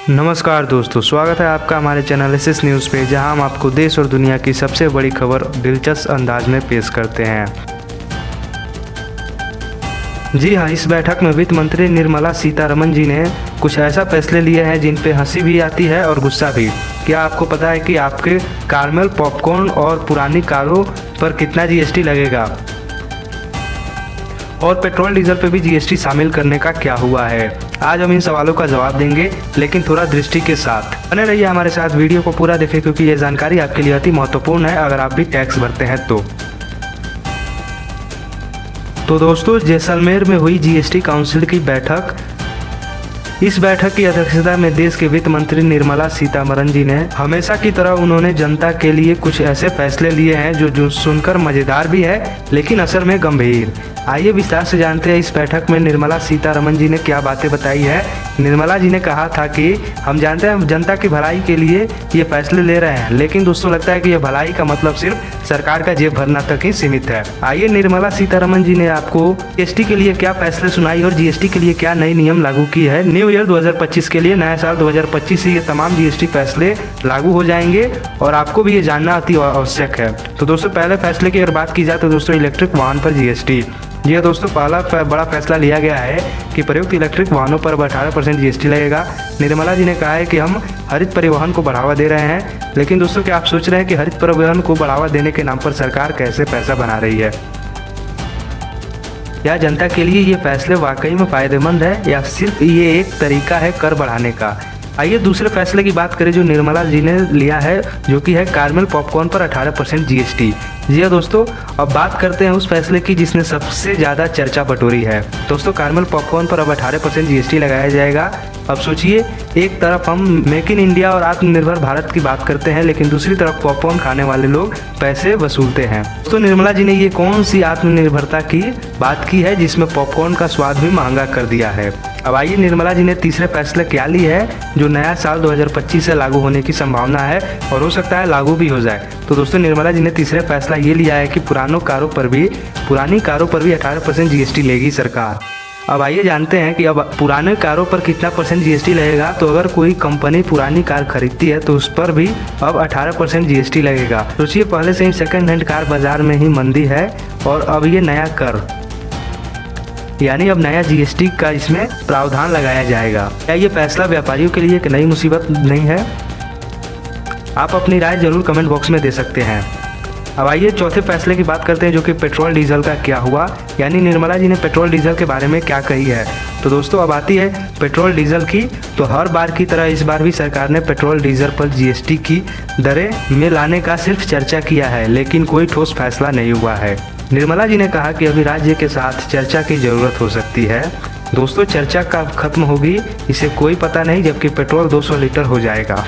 नमस्कार दोस्तों, स्वागत है आपका हमारे चैनल एसएस न्यूज़ पे, जहां हम आपको देश और दुनिया की सबसे बड़ी खबर दिलचस्प अंदाज में पेश करते हैं। जी हां, इस बैठक में वित्त मंत्री निर्मला सीतारमण जी ने कुछ ऐसा फैसले लिए हैं जिन पे हंसी भी आती है और गुस्सा भी। क्या आपको पता है कि आपके कैरमल पॉपकॉर्न और पुरानी कारों पर कितना जीएसटी लगेगा? और पेट्रोल डीजल पे भी जीएसटी शामिल करने का क्या हुआ है? आज हम इन सवालों का जवाब देंगे, लेकिन थोड़ा दृष्टि के साथ। बने रहिए हमारे साथ, वीडियो को पूरा देखें क्योंकि ये जानकारी आपके लिए अति महत्वपूर्ण है अगर आप भी टैक्स भरते हैं तो दोस्तों, जैसलमेर में हुई जीएसटी काउंसिल की बैठक। इस बैठक की अध्यक्षता में देश के वित्त मंत्री निर्मला सीतारमण जी ने हमेशा की तरह उन्होंने जनता के लिए कुछ ऐसे फैसले लिए हैं जो सुनकर मजेदार भी है, लेकिन असल में गंभीर। आइए विस्तार से जानते हैं इस बैठक में निर्मला सीतारमण जी ने क्या बातें बताई है। निर्मला जी ने कहा था कि हम जानते हैं जनता की भलाई के लिए ये फैसले ले रहे हैं, लेकिन दोस्तों लगता है कि ये भलाई का मतलब सिर्फ सरकार का जेब भरना तक ही सीमित है। आइए निर्मला सीतारमण जी ने आपको जीएसटी के लिए क्या फैसले सुनाई और जीएसटी के लिए क्या नई नियम लागू की है। न्यू ईयर 2025 के लिए, नया साल 2025 से ये तमाम जीएसटी फैसले लागू हो जाएंगे और आपको भी ये जानना अति आवश्यक है। तो दोस्तों, पहले फैसले की अगर बात की जाए तो दोस्तों इलेक्ट्रिक वाहन पर जीएसटी। ये दोस्तों पहला बड़ा फैसला लिया गया है कि प्रयुक्त इलेक्ट्रिक वाहनों पर 18% जीएसटी लगेगा। निर्मला जी ने कहा है कि हम हरित परिवहन को बढ़ावा दे रहे हैं, लेकिन दोस्तों क्या आप सोच रहे हैं कि हरित परिवहन को बढ़ावा देने के नाम पर सरकार कैसे पैसा बना रही है? या जनता के लिए ये फैसले वाकई में फ़ायदेमंद है या सिर्फ ये एक तरीका है कर बढ़ाने का? आइए दूसरे फैसले की बात करें जो निर्मला जी ने लिया है, जो कि है कैरमल पॉपकॉर्न पर 18% जीएसटी। जी हाँ दोस्तों, अब बात करते हैं उस फैसले की जिसने सबसे ज़्यादा चर्चा बटोरी है। दोस्तों, कैरमल पॉपकॉर्न पर अब 18% जीएसटी लगाया जाएगा। अब सोचिए, एक तरफ हम मेक इन इंडिया और आत्मनिर्भर भारत की बात करते हैं, लेकिन दूसरी तरफ पॉपकॉर्न खाने वाले लोग पैसे वसूलते हैं। तो निर्मला जी ने ये कौन सी आत्मनिर्भरता की बात की है जिसमें पॉपकॉर्न का स्वाद भी महंगा कर दिया है? अब आइए निर्मला जी ने तीसरे फैसले क्या ली है जो नया साल 2025 से लागू होने की संभावना है और हो सकता है लागू भी हो जाए। तो दोस्तों, निर्मला जी ने तीसरे फैसला ये लिया है कि पुरानी कारों पर भी 18% जीएसटी लेगी सरकार। अब आइए जानते हैं कि अब पुराने कारों पर कितना परसेंट जीएसटी लगेगा। तो अगर कोई कंपनी पुरानी कार खरीदती है तो उस पर भी अब 18% जीएसटी लगेगा। सोचिए, पहले से ही सेकंड हैंड कार बाजार में ही मंदी है और अब ये नया कर, यानी अब नया जीएसटी का इसमें प्रावधान लगाया जाएगा। क्या ये फैसला व्यापारियों के लिए एक नई मुसीबत नहीं है? आप अपनी राय जरूर कमेंट बॉक्स में दे सकते हैं। अब आइए चौथे फैसले की बात करते हैं जो कि पेट्रोल डीजल का क्या हुआ, यानी निर्मला जी ने पेट्रोल डीजल के बारे में क्या कही है। तो दोस्तों, अब आती है पेट्रोल डीजल की। तो हर बार की तरह इस बार भी सरकार ने पेट्रोल डीजल पर जीएसटी की दरें में लाने का सिर्फ चर्चा किया है, लेकिन कोई ठोस फैसला नहीं हुआ है। निर्मला जी ने कहा कि अभी राज्य के साथ चर्चा की जरूरत हो सकती है। दोस्तों, चर्चा कब खत्म होगी इसे कोई पता नहीं, जबकि पेट्रोल 200 लीटर हो जाएगा।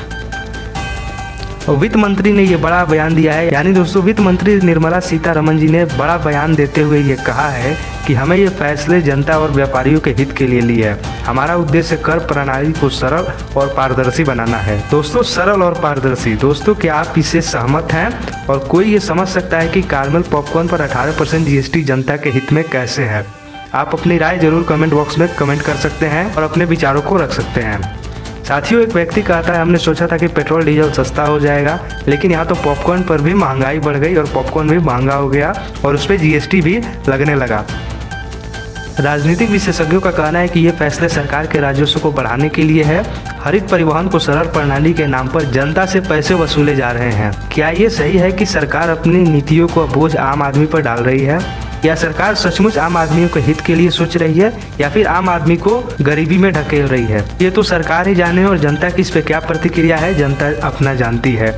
और वित्त मंत्री ने ये बड़ा बयान दिया है, यानी दोस्तों वित्त मंत्री निर्मला सीतारमण जी ने बड़ा बयान देते हुए ये कहा है कि हमें ये फैसले जनता और व्यापारियों के हित के लिए लिया है। हमारा उद्देश्य कर प्रणाली को सरल और पारदर्शी बनाना है। दोस्तों, सरल और पारदर्शी। दोस्तों, क्या आप इससे सहमत हैं? और कोई ये समझ सकता है कि कैरमल पॉपकॉर्न पर 18% जीएसटी जनता के हित में कैसे है? आप अपनी राय जरूर कमेंट बॉक्स में कमेंट कर सकते हैं और अपने विचारों को रख सकते हैं। साथियों, एक व्यक्ति कहता है हमने सोचा था कि पेट्रोल डीजल सस्ता हो जाएगा, लेकिन यहाँ तो पॉपकॉर्न पर भी महंगाई बढ़ गई और पॉपकॉर्न भी महंगा हो गया और उस पर जीएसटी भी लगने लगा। राजनीतिक विशेषज्ञों का कहना है कि ये फैसले सरकार के राजस्व को बढ़ाने के लिए है। हरित परिवहन को सरल प्रणाली के नाम पर जनता से पैसे वसूले जा रहे हैं। क्या ये सही है कि सरकार अपनी नीतियों को बोझ आम आदमी पर डाल रही है? या सरकार सचमुच आम आदमियों के हित के लिए सोच रही है या फिर आम आदमी को गरीबी में ढकेल रही है? ये तो सरकार ही जाने और जनता की इस पे क्या प्रतिक्रिया है जनता अपना जानती है।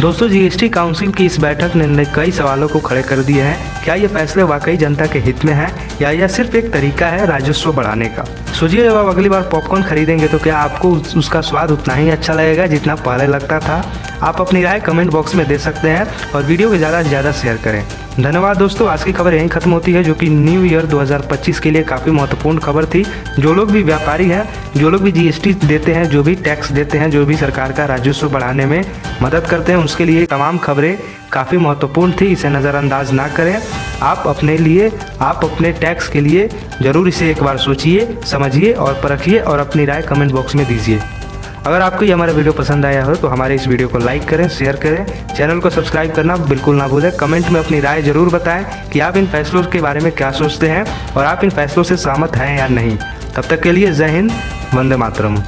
दोस्तों, जीएसटी काउंसिल की इस बैठक ने कई सवालों को खड़े कर दिए हैं। क्या ये फैसले वाकई जनता के हित में हैं या यह सिर्फ एक तरीका है राजस्व बढ़ाने का? सोचिए, जब आप अगली बार पॉपकॉर्न खरीदेंगे तो क्या आपको उसका स्वाद उतना ही अच्छा लगेगा जितना पहले लगता था? आप अपनी राय कमेंट बॉक्स में दे सकते हैं और वीडियो को ज़्यादा से ज़्यादा शेयर करें। धन्यवाद दोस्तों, आज की खबर यहीं खत्म होती है, जो कि न्यू ईयर 2025 के लिए काफ़ी महत्वपूर्ण खबर थी। जो लोग भी व्यापारी हैं, जो लोग भी जीएसटी देते हैं, जो भी टैक्स देते हैं, जो भी सरकार का राजस्व बढ़ाने में मदद करते हैं, उसके लिए तमाम खबरें काफ़ी महत्वपूर्ण थी। इसे नज़रअंदाज ना करें। आप अपने टैक्स के लिए ज़रूर इसे एक बार सोचिए, समझिए और परखिए और अपनी राय कमेंट बॉक्स में दीजिए। अगर आपको ये हमारा वीडियो पसंद आया हो तो हमारे इस वीडियो को लाइक करें, शेयर करें, चैनल को सब्सक्राइब करना बिल्कुल ना भूलें। कमेंट में अपनी राय ज़रूर बताएं कि आप इन फैसलों के बारे में क्या सोचते हैं और आप इन फैसलों से सहमत हैं या नहीं। तब तक के लिए जय हिंद, वंदे मातरम।